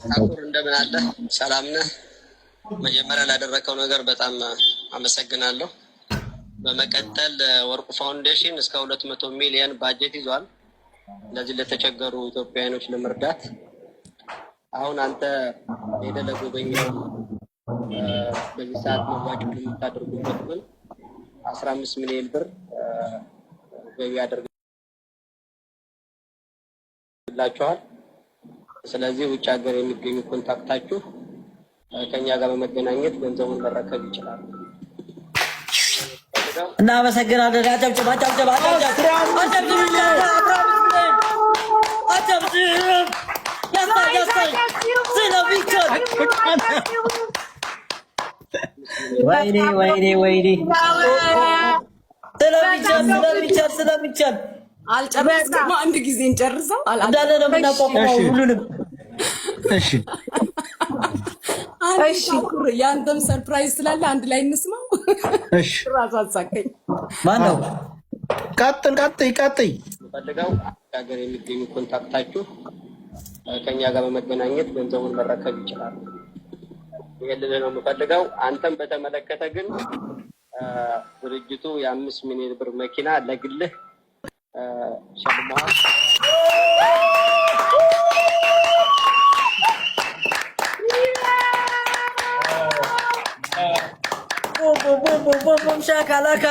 ታኩር እንደምን አለ? ሰላም ነህ? መጀመሪያ ላደረከው ነገር በጣም አመሰግናለሁ። በመቀጠል ወርቁ ፋውንዴሽን እስከ 200 ሚሊዮን ባጀት ይዟል ለዚህ ለተቸገሩ ኢትዮጵያውያኖች ለመርዳት። አሁን አንተ ሄደህ ለጎበኛው በዚህ ሰዓት መዋጮ የምታደርጉበት ግን 15 ሚሊዮን ብር ገቢ ያደርግላችኋል። ስለዚህ ውጭ ሀገር የሚገኙ ኮንታክታችሁ ከኛ ጋር በመገናኘት ገንዘቡን መረከብ ይችላል። እናመሰግናለን። አጨብጭብ አጨብጭብ አጨብጭብ ወይኔ ወይኔ ወይኔ ስለሚቻል አልጨረስኩም። አንድ ጊዜ እንጨርሰው እንዳለ ነው የምናቋቁመው ሁሉንም። እሺ እሺ፣ ያንተም ሰርፕራይዝ ስላለ አንድ ላይ እንስማው። እሺ፣ ራስ አሳቀኝ። ማን ነው? ቀጥል ፈልገው ሀገር የሚገኙ ኮንታክታችሁ ከኛ ጋር በመገናኘት ገንዘቡን መረከብ ይችላል። ይሄን ነው የምፈልገው። አንተም በተመለከተ ግን ድርጅቱ የ5 ሚሊዮን ብር መኪና ለግልህ ሸልመዋል። ሻካላካ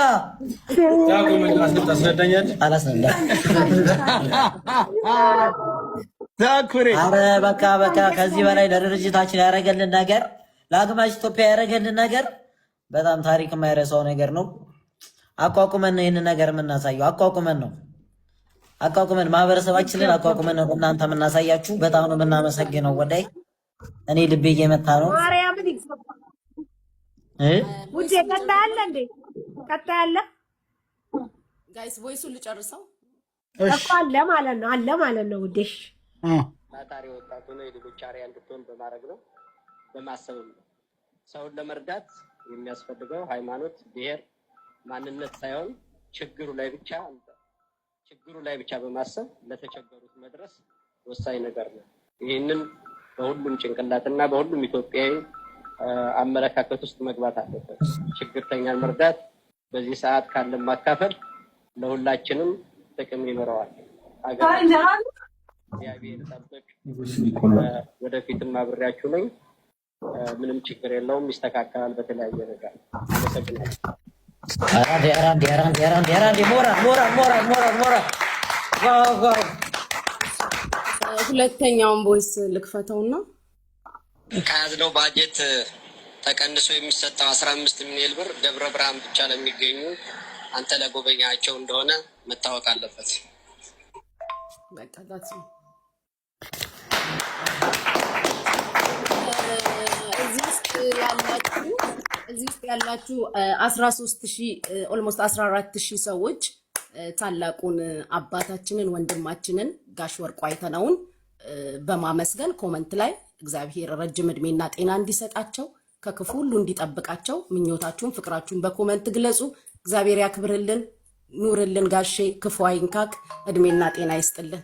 ኧረ በቃ ከዚህ በላይ ለድርጅታችን ያደረገልን ነገር፣ ለአግማሽ ኢትዮጵያ ያደረገልን ነገር በጣም ታሪክ የማይረሳው ነገር ነው። አቋቁመን ነው ይህንን ነገር የምናሳየው። አቋቁመን ማህበረሰባችንን አቋቁመን ነው እናንተ የምናሳያችሁ። በጣም ነው የምናመሰግነው። ወዳይ እኔ ልቤ እየመታ ነው። ውዴ ቀጣለ እንዴ? ቀጣለ ጋይስ ቮይሱን ልጨርሰው። እኮ አለ ማለት ነው ውዴሽ። ታታሪ ወጣቱ ነው የልጆች አርአያ እንድትሆን በማድረግ ነው፣ በማሰብ ነው። ሰውን ለመርዳት የሚያስፈልገው ሃይማኖት፣ ብሔር፣ ማንነት ሳይሆን ችግሩ ላይ ብቻ በማሰብ ለተቸገሩት መድረስ ወሳኝ ነገር ነው። ይህንን በሁሉም ጭንቅላትና በሁሉም ኢትዮጵያዊ አመለካከት ውስጥ መግባት አለበት። ችግርተኛን መርዳት በዚህ ሰዓት ካለን ማካፈል ለሁላችንም ጥቅም ይኖረዋል። እግዚአብሔር ይጠብቅ። ወደፊትም አብሬያችሁ ነኝ። ምንም ችግር የለውም፣ ይስተካከላል በተለያየ ነገር። አመሰግናለሁ። ሁለተኛውን ቮይስ ልክፈተውና ከያዝነው ባጀት ተቀንሶ የሚሰጠው 15 ሚሊዮን ብር ደብረ ብርሃን ብቻ ለሚገኙ አንተ ለጎበኛቸው እንደሆነ መታወቅ አለበት። በቃላት እዚህ ውስጥ ያላችሁ 13,000 ኦልሞስት 14,000 ሰዎች ታላቁን አባታችንን ወንድማችንን ጋሽ ወርቁ አይተነውን በማመስገን ኮመንት ላይ እግዚአብሔር ረጅም እድሜና ጤና እንዲሰጣቸው ከክፉ ሁሉ እንዲጠብቃቸው ምኞታችሁን ፍቅራችሁን በኮመንት ግለጹ። እግዚአብሔር ያክብርልን፣ ኑርልን ጋሼ፣ ክፉ አይንካክ፣ እድሜና ጤና ይስጥልን።